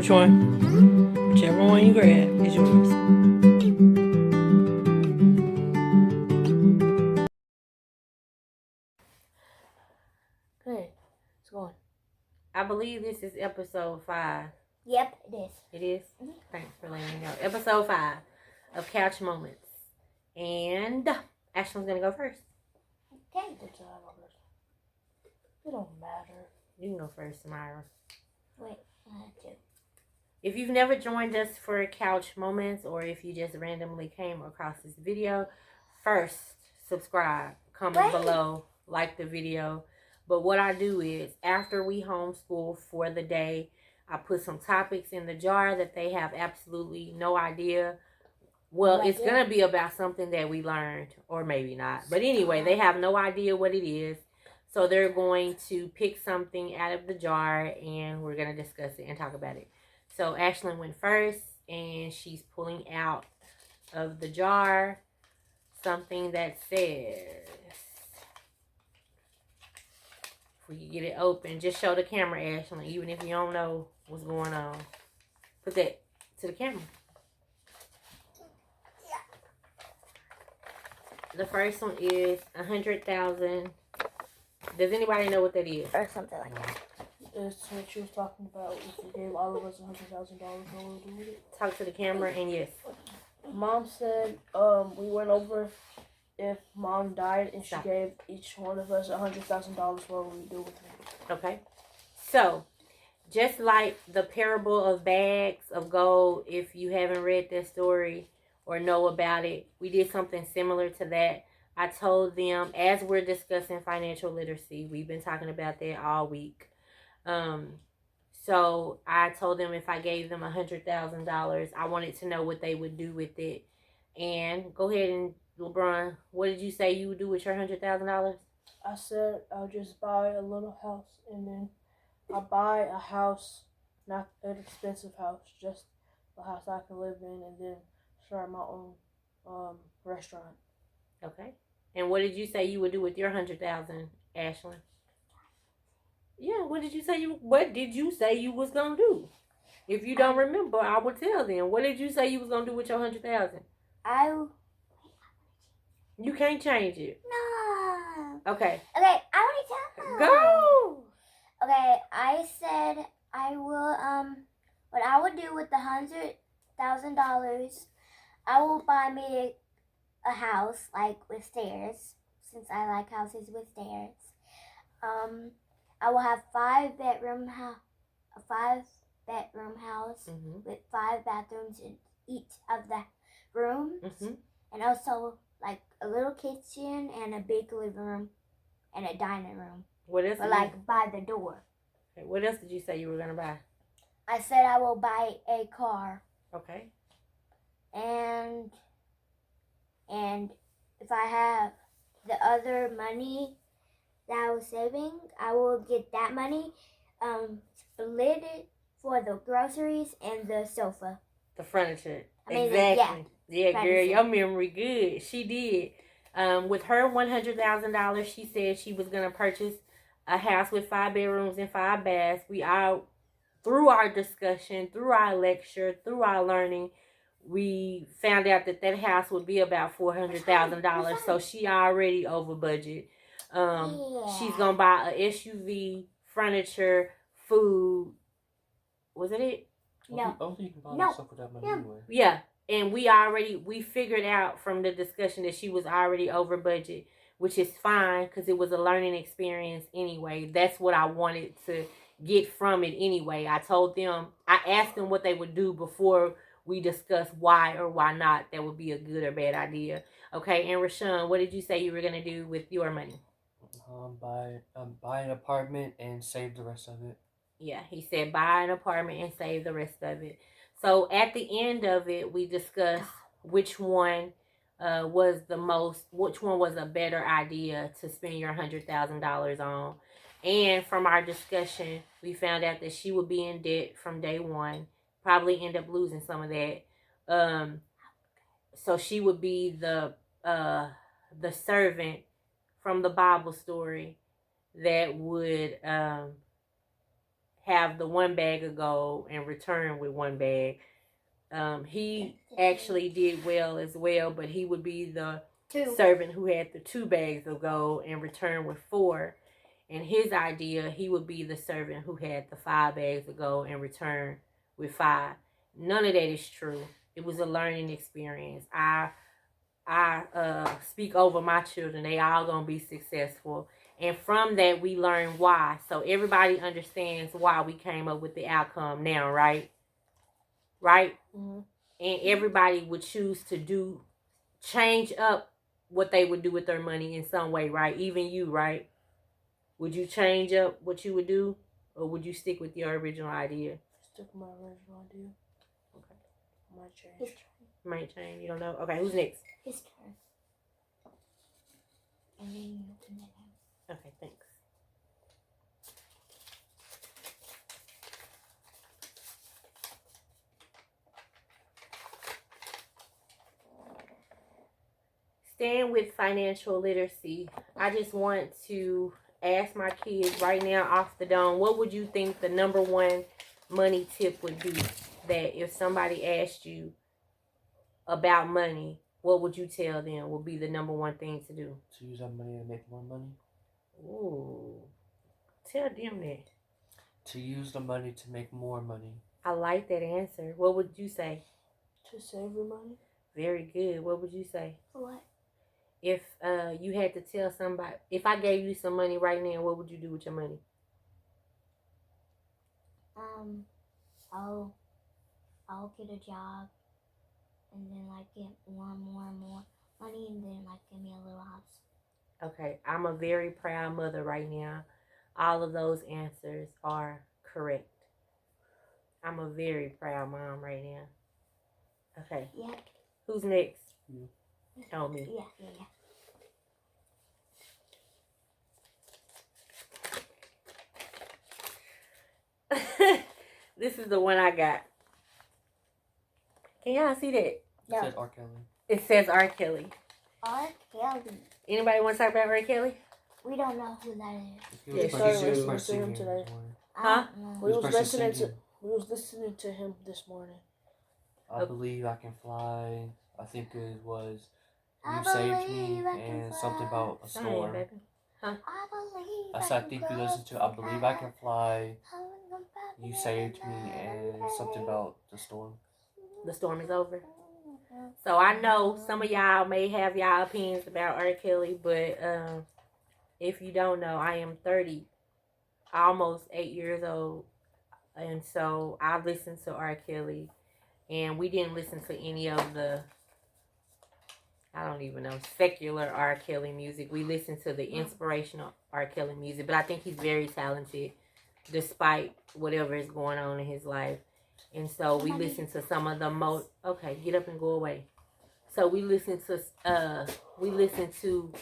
Which one? Whichever one you grab is yours. Good. It's going. I believe this is episode 5. Yep, it is. It is? Mm-hmm. Thanks for letting me know. Episode 5 of Couch Moments. And Ashlyn's going to go first. Okay. It don't matter. You can go first, Samira. Wait, I have to. If you've never joined us for Couch Moments, or if you just randomly came across this video, first, subscribe, comment below, like the video. But what I do is, after we homeschool for the day, I put some topics in the jar that they have absolutely no idea. Well, it's going to be about something that we learned, or maybe not. But anyway, they have no idea what it is. So they're going to pick something out of the jar, and we're going to discuss it and talk about it. So Ashlyn went first, and she's pulling out of the jar something that says, if we can get it open, just show the camera, Ashlyn, even if you don't know what's going on. Put that to the camera. The first one is 100,000. Does anybody know what that is? Or something like that. It's what she was talking about. If we gave all of us $100,000, what would we do with it? Talk to the camera, and yes. Mom said we went over if Mom died and she gave each one of us $100,000, what would we do with it? Okay. So, just like the parable of bags of gold, if you haven't read this story or know about it, we did something similar to that. I told them, as we're discussing financial literacy, we've been talking about that all week. So I told them if I gave them $100,000, I wanted to know what they would do with it. And go ahead and, LeBron, what did you say you would do with your $100,000? I said I'll just buy a little house, and then I'll buy a house, not an expensive house, just a house I can live in, and then start my own restaurant. Okay. And what did you say you would do with your $100,000, Ashlyn? Yeah, what did you say you was gonna do? If you don't remember, I will tell them. What did you say you was gonna do with your $100,000? You can't change it. No. Okay. Okay, I want to tell. Go. Okay, I said I will what I would do with the $100,000, I will buy me a house like with stairs, since I like houses with stairs. I will have a 5-bedroom house with 5 bathrooms in each of the rooms, and also like a little kitchen and a big living room and a dining room. What else? But like by the door. Okay, what else did you say you were gonna buy? I said I will buy a car. Okay. And if I have the other money that I was saving, I will get that money, split it for the groceries and the sofa. The furniture. Exactly. Yeah, girl, your memory good. She did. With her $100,000, she said she was gonna purchase a house with 5 bedrooms and 5 baths. We all, through our discussion, through our lecture, through our learning, we found out that house would be about $400,000. So she already over budget. She's gonna buy a SUV, furniture, food. Was it? No. I don't think you can buy stuff with that money anyway. Yeah. And we figured out from the discussion that she was already over budget, which is fine because it was a learning experience anyway. That's what I wanted to get from it anyway. I asked them what they would do before we discussed why or why not that would be a good or bad idea. Okay, and Rashawn, what did you say you were going to do with your money? Buy an apartment and save the rest of it. Yeah, he said buy an apartment and save the rest of it. So at the end of it, we discussed which one was a better idea to spend your $100,000 on. And from our discussion, we found out that she would be in debt from day one, probably end up losing some of that. So she would be the servant from the Bible story that would have the 1 bag of gold and return with 1 bag. He actually did well as well, but he would be the servant who had the 2 bags of gold and return with 4. And his idea, he would be the servant who had the 5 bags of gold and return with 5. None of that is true. It was a learning experience. I speak over my children. They all gonna be successful. And from that, we learn why. So everybody understands why we came up with the outcome now, right? Right? Mm-hmm. And everybody would choose to change up what they would do with their money in some way, right? Even you, right? Would you change up what you would do? Or would you stick with your original idea? Stick with my original idea. Okay. Might change. His turn. Might change. You don't know? Okay, who's next? His turn. And then you open it up. Okay, thanks. Staying with financial literacy, I just want to ask my kids right now off the dome, what would you think the number 1 money tip would be? That if somebody asked you about money, what would you tell them would be the number 1 thing to do? To use that money to make more money. Ooh. Tell them that. To use the money to make more money. I like that answer. What would you say? To save your money. Very good. What would you say? What? If you had to tell somebody, if I gave you some money right now, what would you do with your money? I'll get a job, and then like get more and more and more money, and then like give me a little house. Okay, I'm a very proud mother right now. All of those answers are correct. I'm a very proud mom right now. Okay. Yeah. Who's next? You. Oh, me. Yeah. This is the one I got. Can y'all see that? It No. says R. Kelly. It says R. Kelly. R. Kelly. Anybody want to talk about R. Kelly? We don't know who that is. He Yeah, was sorry, he was listening first to him singing today. this morning. Huh? I don't know. We He was first listening to singing. him this morning. I believe I can fly. I think it was I You Saved believe Me I can and something fly. about a Sing it, storm. baby. I believe I said I think we listened to I Believe I Can Fly, You Saved Me, and something about the storm. The storm is over. So I know some of y'all may have y'all opinions about R. Kelly, but if you don't know, I am 30, almost 8 years old. And so I listened to R. Kelly, and we didn't listen to any of the, I don't even know, secular R. Kelly music. We listened to the inspirational R. Kelly music, but I think he's very talented despite whatever is going on in his life. And so we listened to some of the most, okay, get up and go away. So we listened to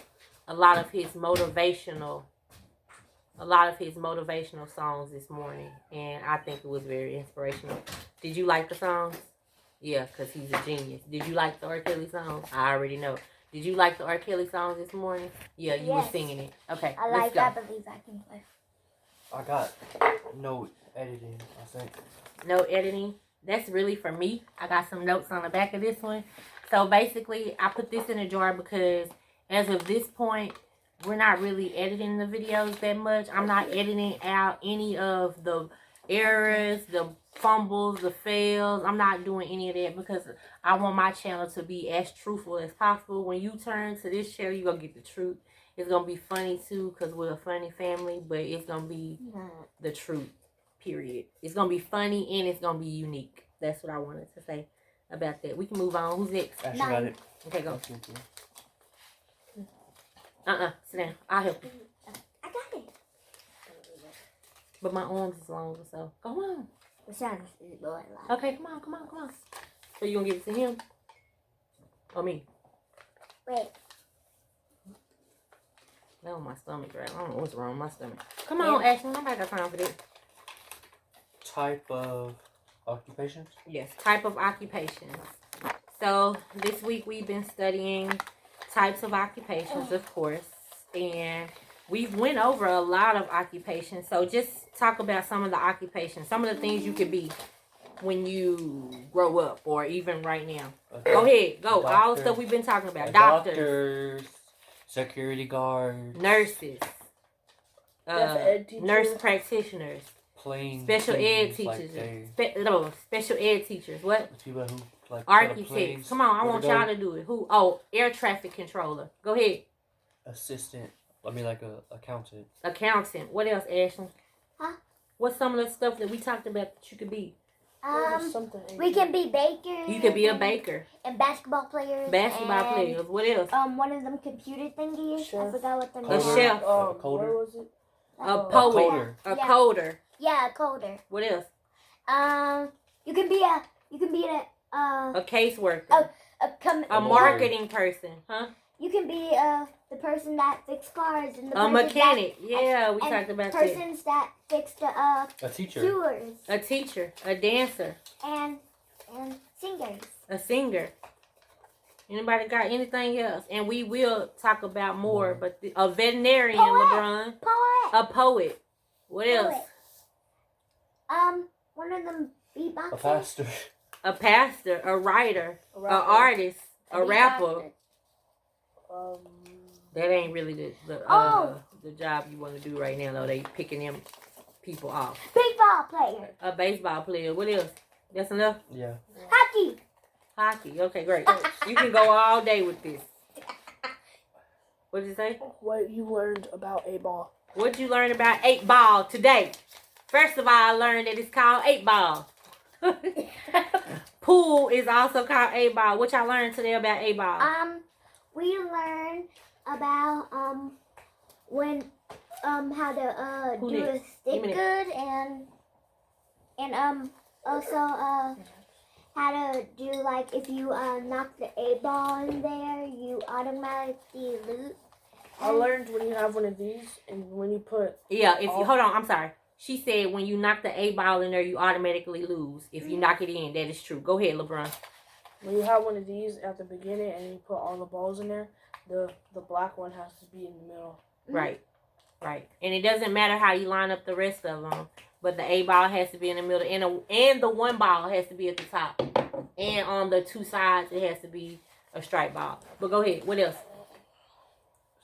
a lot of his motivational songs this morning, and I think it was very inspirational. Did you like the songs? Yeah, because he's a genius. Did you like the R. Kelly songs? I already know. Did you like the R. Kelly songs this morning? Yeah, you were singing it. Okay, I let's like go. I Believe I Can Fly. I got no editing, I think. No editing. That's really for me. I got some notes on the back of this one. So basically, I put this in a jar because as of this point, we're not really editing the videos that much. I'm not editing out any of the errors, the fumbles, the fails. I'm not doing any of that because I want my channel to be as truthful as possible. When you turn to this channel, you're going to get the truth. It's going to be funny too because we're a funny family, but it's going to be the truth, period. It's going to be funny and it's going to be unique. That's what I wanted to say about that. We can move on. Who's next? Ashley got it. Okay, go. Thank you. Sit down. I'll help you. I got it. But my arms is long, so go on. The sound is going loud. Okay, come on. So you gonna give it to him? Or me? Wait. That was my stomach, right? I don't know what's wrong with my stomach. Come on, Ashley. Nobody got time for this. Type of occupations? Yes, type of occupations. So this week we've been studying types of occupations, of course. And we've went over a lot of occupations. So just talk about some of the occupations, some of the things you could be when you grow up, or even right now. Go ahead, go. All the stuff we've been talking about. Doctors, security guards, nurses, ed teacher. nurse practitioners, special ed teachers, special ed teachers. What? People who like architects. Come on, I want y'all to do it. Who? Oh, air traffic controller. Go ahead. Assistant. I mean, like a accountant. Accountant. What else, Ashley? Huh? What's some of the stuff that we talked about that you could be? We can be bakers. You could be a baker. And basketball players. Basketball players. What else? One of them computer thingies. I forgot what they're A chef. A coder. What was it? A poet. A coder. Yeah, a coder. What else? You can be a caseworker. A marketing person, huh? You can be the person that fixes cars and the a mechanic. We talked about that. Persons that fix the a teacher. sewers. A teacher, a dancer, and singers. A singer. Anybody got anything else? And we will talk about more. But a veterinarian, LeBron. Poet. A poet. What else? One of them beatboxers. A pastor. A pastor, a writer, an artist, a rapper. That ain't really the job you want to do right now, though. They picking them people off. Baseball player. A baseball player. What else? That's enough? Yeah. Hockey. Hockey. Okay, great. You can go all day with this. What did you say? What you learned about 8-ball. What did you learn about 8-ball today? First of all, I learned that it's called 8-ball. Pool is also called 8-ball. What y'all learned today about 8-ball? We learned about when how to do a stick good and also how to do, like, if you knock the 8-ball in there, you automatically lose. I learned when you have one of these and when you put hold on, I'm sorry. She said when you knock the 8-ball in there, you automatically lose. If you knock it in, that is true. Go ahead, LeBron. When you have one of these at the beginning and you put all the balls in there, the black one has to be in the middle. Right. And it doesn't matter how you line up the rest of them, but the 8-ball has to be in the middle, and the 1 ball has to be at the top, and on the 2 sides it has to be a striped ball. But go ahead. What else?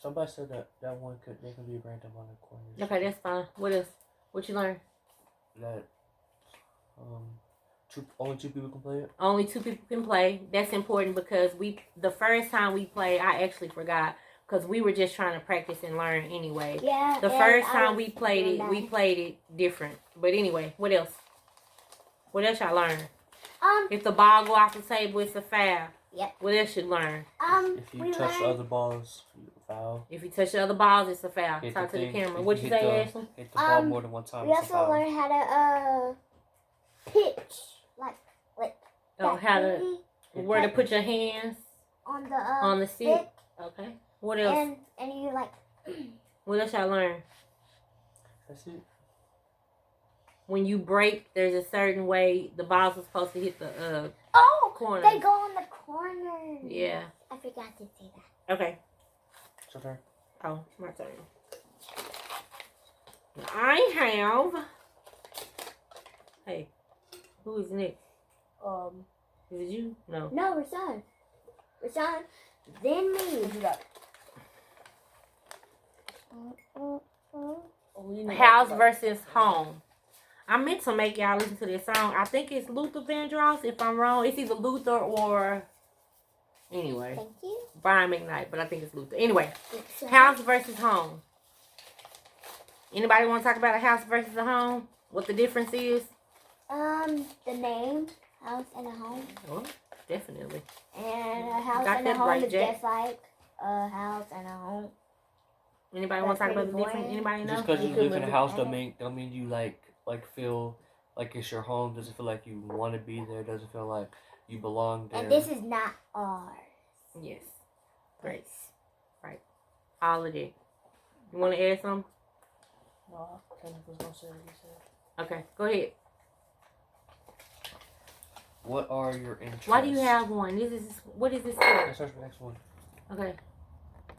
Somebody said that one they can be random on the corners. Okay, that's fine. What else? What you learned? That only 2 people can play it. Only 2 people can play. That's important because the first time we played, I actually forgot because we were just trying to practice and learn anyway. Yeah. The first time we played it different. But anyway, what else? What else y'all learn? If the ball go off the table, it's a foul. Yep. What else you learn? If you touch the other balls, foul. If you touch the other balls, it's a foul. Talk to the camera. What you say, Ashley? Hit the ball more than one time. We also learned how to pitch, like where to put your hands on the stick. Okay. What else? And you like. What else y'all learn? That's it. When you break, there's a certain way the balls are supposed to hit the corner. They go on the corner. Yeah. I forgot to say that. Okay. It's your turn. Oh, my turn. I have. Hey, who is next? Is it you? No. No, Rashawn. Then me. What you got? House versus home. I meant to make y'all listen to this song. I think it's Luther Vandross. If I'm wrong, it's either Luther or anyway. Thank you. Brian McKnight, but I think it's Luther. Anyway, house versus home. Anybody want to talk about a house versus a home? What the difference is? The name, house and a home. Oh, definitely. And a house Got and a that home right, is Jack. just like a house and a home. Anybody want to talk about the difference? Anybody know? Just because you You live can in a live house in don't mean you like feel like it's your home. Doesn't feel like you want to be there. Doesn't feel like you belong there. And this is not ours. Yes. Right. All of it. You want to add something? No, Kenneth was gonna say what he said. Okay, go ahead. What are your interests? Why do you have one? What is this for? Let's start with the next one. Okay.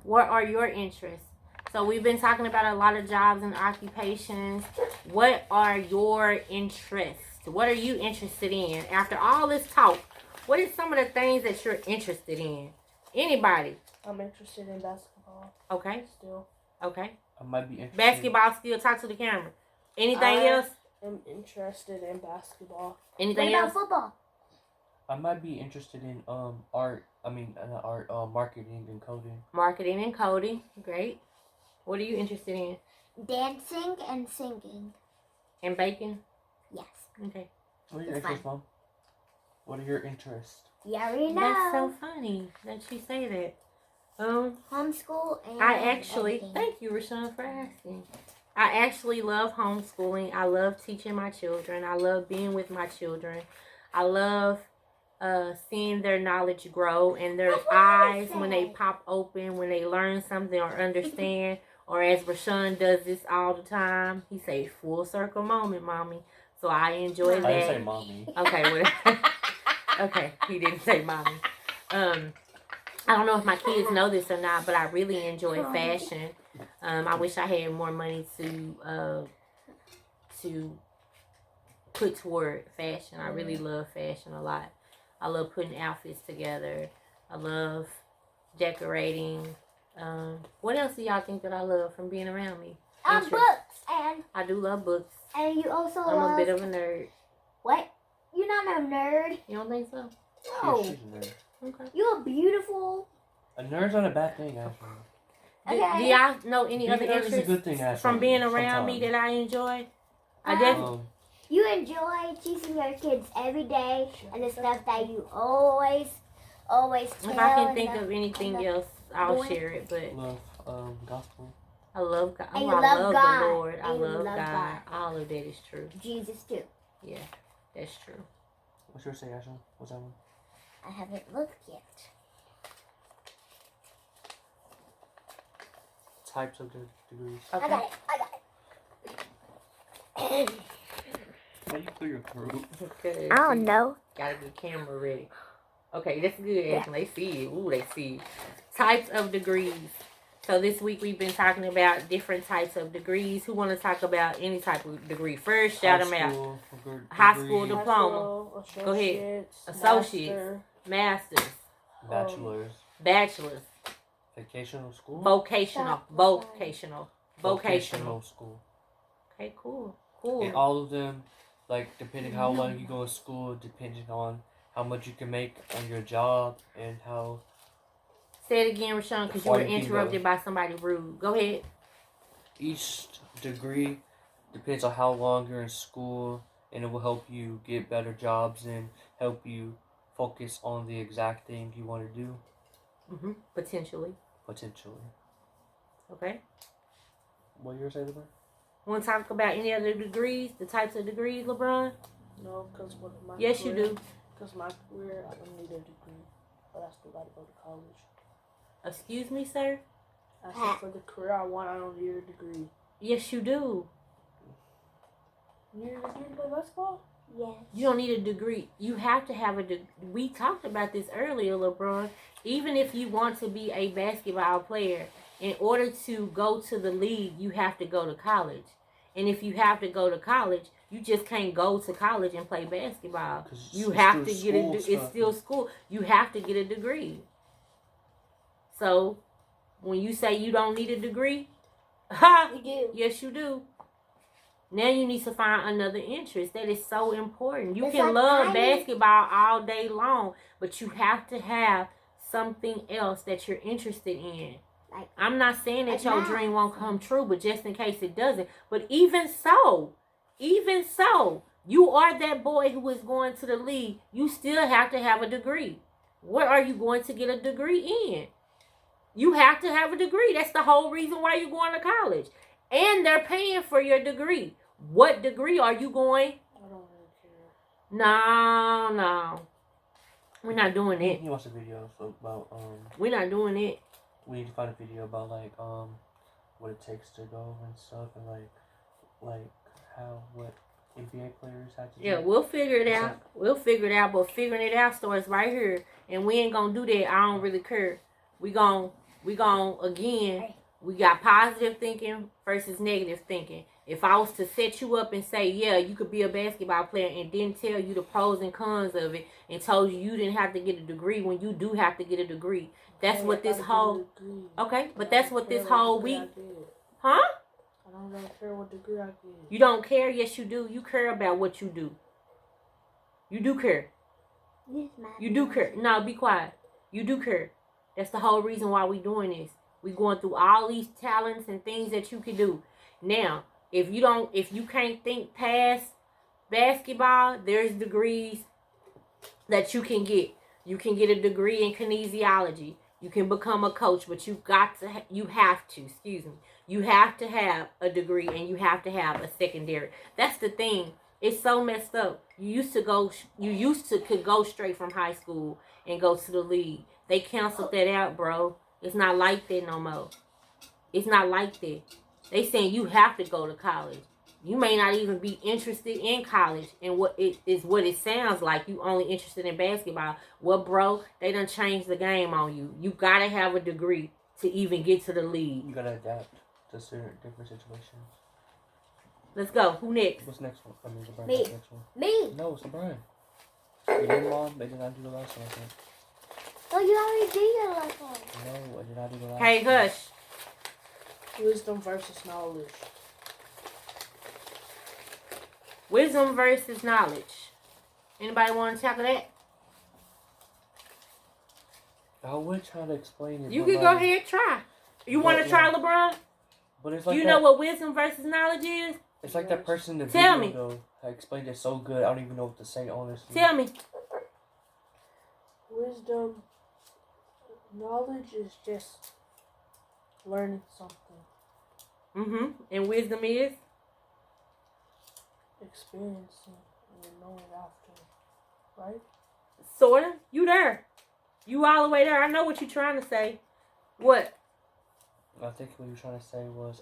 What are your interests? So we've been talking about a lot of jobs and occupations. What are your interests? What are you interested in? After all this talk, what is some of the things that you're interested in? Anybody? I'm interested in basketball. Okay. Still. Okay. I might be interested. Basketball still. Talk to the camera. Anything else? I'm interested in basketball. Anything What about else? football? I might be interested in art. I mean, not art. Marketing and coding. Marketing and coding. Great. What are you interested in? Dancing and singing. And baking? Yes. Okay. What are your It's interests, Mom? What are your interests? You already know. That's so funny that you say that. Homeschool and I actually, everything. thank you, Rashawn, for asking. I actually love homeschooling. I love teaching my children. I love being with my children. I love seeing their knowledge grow and their That's what I eyes when they said. pop open, when they learn something or understand. Or as Rashawn does this all the time, he say full circle moment, mommy. So I enjoy I that. didn't say mommy. Okay, well, okay, he didn't say mommy. I don't know if my kids know this or not, but I really enjoy fashion. I wish I had more money to put toward fashion. I really love fashion a lot. I love putting outfits together. I love decorating. What else do y'all think that I love from being around me? Books and I do love books. you also I'm love a bit of a nerd. what? You're not no nerd. You don't think so? No, She's a nerd. Okay. you're beautiful. A nerd's not a bad thing, actually. Do y'all know any Being other a nerd is a interests good thing, actually. from being around me sometimes. that I enjoy? I definitely. You enjoy teaching your kids every day and the stuff that you always tell. If I can think and of anything else, I'll share it. But Love gospel. I love God. And Oh, you I love love God. the Lord. I And you love love God. God. All of that is true. Jesus too. Yeah, that's true. What's yours say, Ashley? What's that one? I haven't looked yet. Types of degrees. Okay. I got it. Why you clear your throat? Good. I don't know. Gotta get camera ready. Okay, that's good, Ashley. They see it. Ooh, they see it. Types of degrees. So this week we've been talking about different types of degrees. Who want to talk about any type of degree first? Shout them out. High school degree, diploma. Go ahead. Associates. Masters. bachelor's, Bachelors. vocational school, Vocational. Vocational. school. Okay, cool. Cool. And all of them, like depending how long you go to school, depending on how much you can make on your job and how. Say it again, Rashawn, because you were interrupted by somebody rude. Go ahead. Each degree depends on how long you're in school, and it will help you get better jobs and help you focus on the exact thing you want to do. Potentially. Okay. What you were saying, LeBron? Want to talk about any other degrees? The types of degrees, LeBron? No, because with my Yes, career, you do. Because my career, I don't need a degree, but I still got to go to college. Excuse me, sir? I said for the career I want, I don't need a degree. Yes, you do. You need a degree to play basketball? Yes. You don't need a degree. You have to have a degree. We talked about this earlier, LeBron. Even if you want to be a basketball player, in order to go to the league, you have to go to college. And if you have to go to college, you just can't go to college and play basketball. You have to get a degree. It's still school. You have to get a degree. So, when you say you don't need a degree, You do. yes, you do. Now you need to find another interest. That is so important. You It's can like love basketball all day long, but you have to have something else that you're interested in. Like, I'm not saying that your math. dream won't come true, but just in case it doesn't. But even so, you are that boy who is going to the league. You still have to have a degree. What are you going to get a degree in? You have to have a degree. That's the whole reason why you're going to college. And they're paying for your degree. What degree are you going? I don't really care. No. We're not doing it. He wants a video about We're not doing it. we need to find a video about like what it takes to go and stuff and like how what NBA players have to do. Yeah, we'll figure it out. We'll figure it out, but figuring it out starts right here. And we ain't gonna do that. I don't really care. We gon' again, We got positive thinking versus negative thinking. If I was to set you up and say, yeah, you could be a basketball player, and then tell you the pros and cons of it, and told you didn't have to get a degree when you do have to get a degree. That's what this whole... Okay, but that's what this whole week... Huh? I don't really care what degree I get. You don't care? Yes, you do. You care about what you do. You do care. You do care. No, be quiet. You do care. That's the whole reason why we doing this. We going through all these talents and things that you can do. Now, if you can't think past basketball, there's degrees that you can get. You can get a degree in kinesiology. You can become a coach, but you have to have a degree, and you have to have a secondary. That's the thing. It's so messed up. You used to could go straight from high school and go to the league. They canceled that out, bro. It's not like that no more. It's not like that. They saying you have to go to college. You may not even be interested in college, and what it sounds like. You only interested in basketball. Well, bro, they done changed the game on you. You gotta have a degree to even get to the league. You gotta adapt to certain different situations. Let's go. Who next? What's next one? I mean, LeBron. Me. Next one. Me. No, it's LeBron. You did, Mom? They did not do the last one, I think. Oh, you already did your last one. No, I did not do the last Hey, one. hush. Wisdom versus knowledge. Wisdom versus knowledge. Anybody want to tackle that? I would try to explain it. You but can go ahead, try. You want to try LeBron? But it's like You that, know what wisdom versus knowledge is? It's like that person in the Tell video, me. though. I explained it so good, I don't even know what to say, honestly. Tell me. Wisdom, knowledge is just learning something. Mm-hmm. And wisdom is? Experiencing and then knowing after. Right? Sorta. You there. You all the way there. I know what you're trying to say. What? I think what you were trying to say was,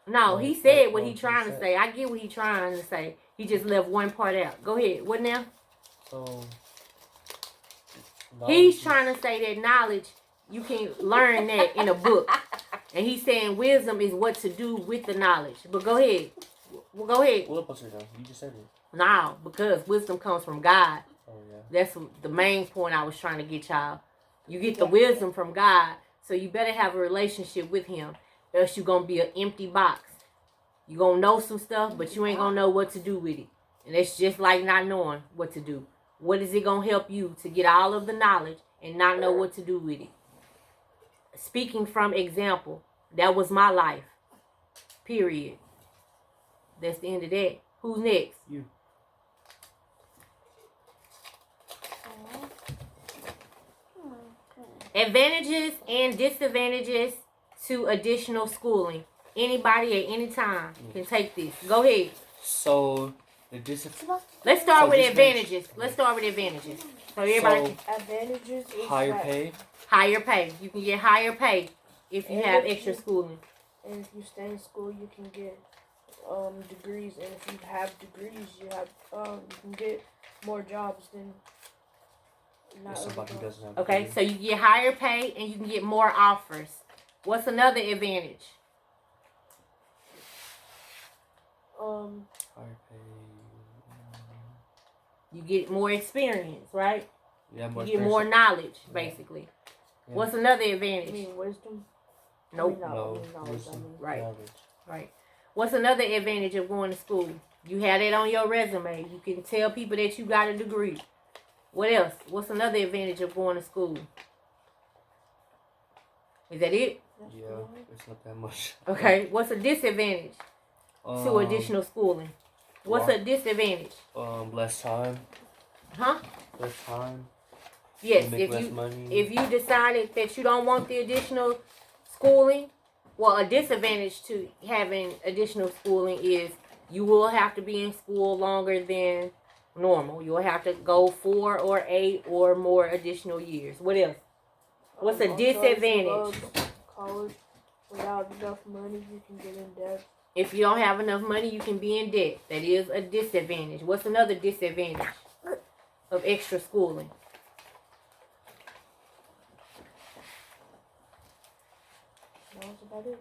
No, Right, he said right, what well, he trying he to said- say. I get what he trying to say. He just left one part out. Go ahead. What now? so... He's trying to say that knowledge, you can learn that in a book. And he's saying wisdom is what to do with the knowledge. But go ahead. Well, go ahead. What was it, though? You just said it. No, because wisdom comes from God. Oh, yeah. That's the main point I was trying to get y'all. You get the wisdom from God, so you better have a relationship with him. Else you're going to be an empty box. You're going to know some stuff, but you ain't going to know what to do with it. And it's just like not knowing what to do. What is it going to help you to get all of the knowledge and not know what to do with it? Speaking from example, that was my life. Period. That's the end of that. Who's next? You. Advantages and disadvantages to additional schooling. Anybody at any time can take this. Go ahead. So, Let's start So with this advantages. Let's start with advantages. So everybody, Advantages is higher that- pay. higher pay. You can get higher pay if you have extra schooling. And if you stay in school, you can get degrees. And if you have degrees, you can get more jobs than not Somebody who everybody. doesn't have Okay, so you get higher pay and you can get more offers. What's another advantage? Higher pay. You get more experience, right? Yeah, more You get more experience. knowledge, basically. Yeah. What's another I advantage? mean, wisdom. Nope. No, knowledge. wisdom, Right. knowledge. Right. What's another advantage of going to school? You have it on your resume. You can tell people that you got a degree. What else? What's another advantage of going to school? Is that it? Yeah, it's not that much. Okay. What's a disadvantage to additional schooling? What's a disadvantage? Less time. Huh? Less time. Yes. You make less money. If you decided that you don't want the additional schooling, well, a disadvantage to having additional schooling is you will have to be in school longer than normal. You'll have to go 4 or 8 or more additional years. What else? What's a Also, if you disadvantage? love college without enough money, you can get in debt. If you don't have enough money, you can be in debt. That is a disadvantage. What's another disadvantage of extra schooling? That was about it.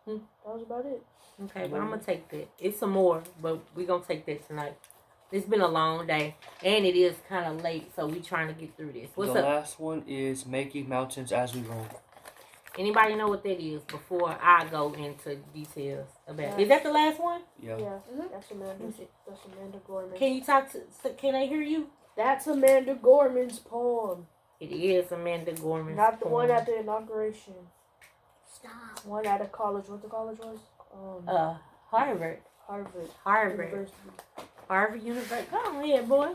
Hmm. That was about it. Okay, but I'm gonna take that. It's some more, but we're gonna take that tonight. It's been a long day, and it is kind of late, so we trying to get through this. What's the up? last one is making mountains as we roll. Anybody know what that is before I go into details about? Is that the last one? Yeah. Yeah, that's Amanda Gorman. Can you talk to? Can I hear you? That's Amanda Gorman's poem. It is Amanda Gorman's Not the poem. one at the inauguration. Stop. One at a college. What the college was? Harvard. Harvard University. Harvard University. Go on ahead, boy.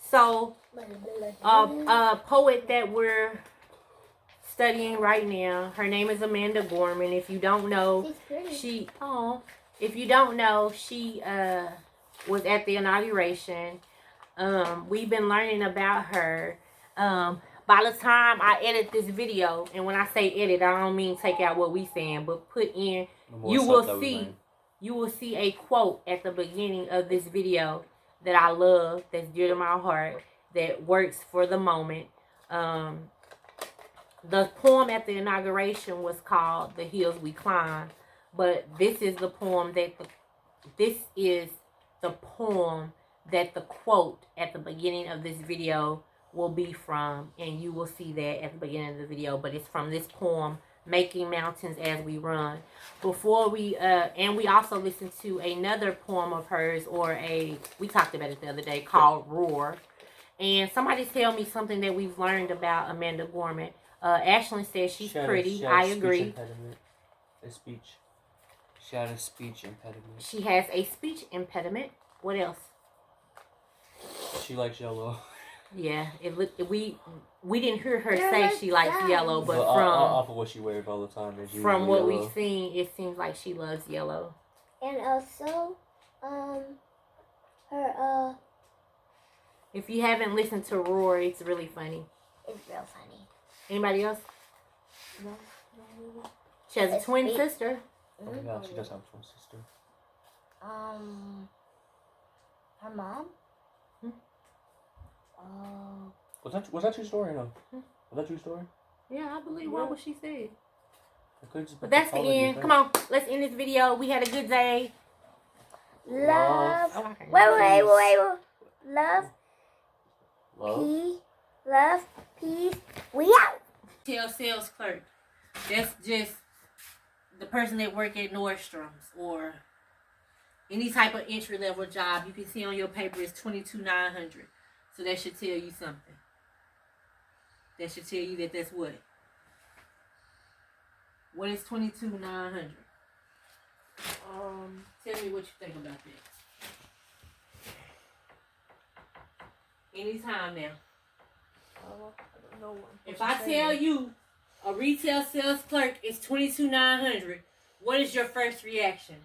So, a poet that we're studying right now. Her name is Amanda Gorman. If you don't know, she was at the inauguration. We've been learning about her. By the time I edit this video, and when I say edit, I don't mean take out what we saying, but put in, you will see a quote at the beginning of this video that I love, that's dear to my heart, that works for the moment. The poem at the inauguration was called "The Hills We Climb," but this is the poem that the quote at the beginning of this video will be from, and you will see that at the beginning of the video. But it's from this poem, "Making Mountains as We Run." Before we and we also listened to another poem of hers, we talked about it the other day, called "Roar." And somebody tell me something that we've learned about Amanda Gorman. Ashlyn says she's pretty. I agree. She had a speech impediment. She has a speech impediment. What else? She likes yellow. Yeah, we didn't hear her say she likes yellow, but off of what she wears all the time, from what we've seen, it seems like she loves yellow. And also, her If you haven't listened to Roar, it's really funny. It's real funny. Anybody else? No. She has a twin sister. Oh yeah, she does have a twin sister. Her mom. Was that true story or no? Was that true story? Yeah, I believe what she said. But that's the end. Come on, let's end this video. We had a good day. Love. Oh, okay. Wait. Love. Peace. We out. Tell sales clerk. That's just the person that work at Nordstrom's or any type of entry level job. You can see on your paper is $22,900. So that should tell you something. That should tell you that that's what. What is $22,900? Tell me what you think about that. Anytime now. I don't know. If I tell you a retail sales clerk is $22,900, what is your first reaction?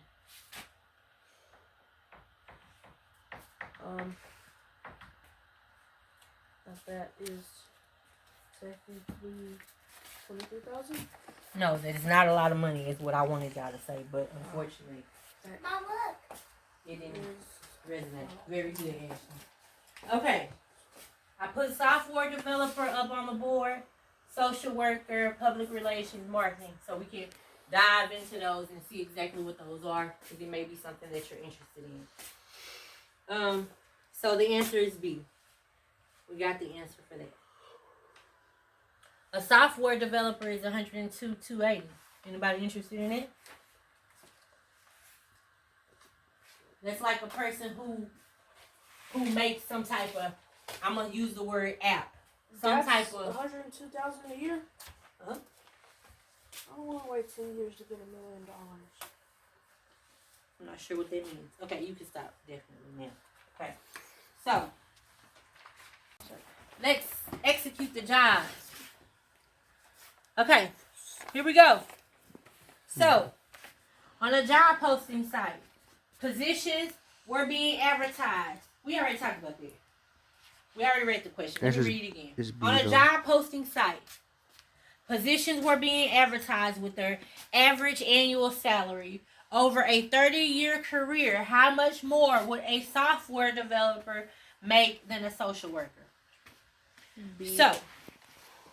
That is technically 23,000. No, that is not a lot of money, is what I wanted y'all to say, but unfortunately, Mom, look. it didn't resonate. Very good, Ashley. Okay, I put software developer up on the board, social worker, public relations, marketing, so we can dive into those and see exactly what those are, because it may be something that you're interested in. So the answer is B. We got the answer for that. A software developer is $102,280. Anybody interested in it? That's like a person who makes some type of, I'm gonna use the word app. That's type of $102,000 a year. Uh-huh. I don't want to wait 10 years to get $1 million. I'm not sure what that means. Okay, you can stop definitely now. Okay, so let's execute the job. Okay, here we go. So, on a job posting site, positions were being advertised. We already talked about that. We already read the question. Let me read it again. On a job posting site, positions were being advertised with their average annual salary. Over a 30-year career, how much more would a software developer make than a social worker? B. So,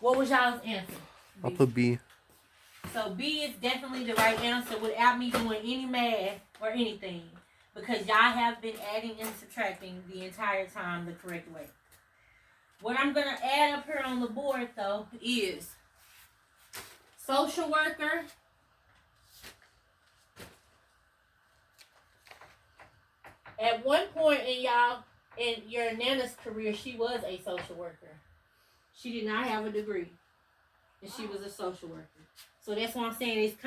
what was y'all's answer? I'll put B. So B is definitely the right answer without me doing any math or anything. Because y'all have been adding and subtracting the entire time the correct way. What I'm going to add up here on the board, though, is social worker. At one point in your Nana's career, she was a social worker. She did not have a degree. And she was a social worker. So that's why I'm saying it's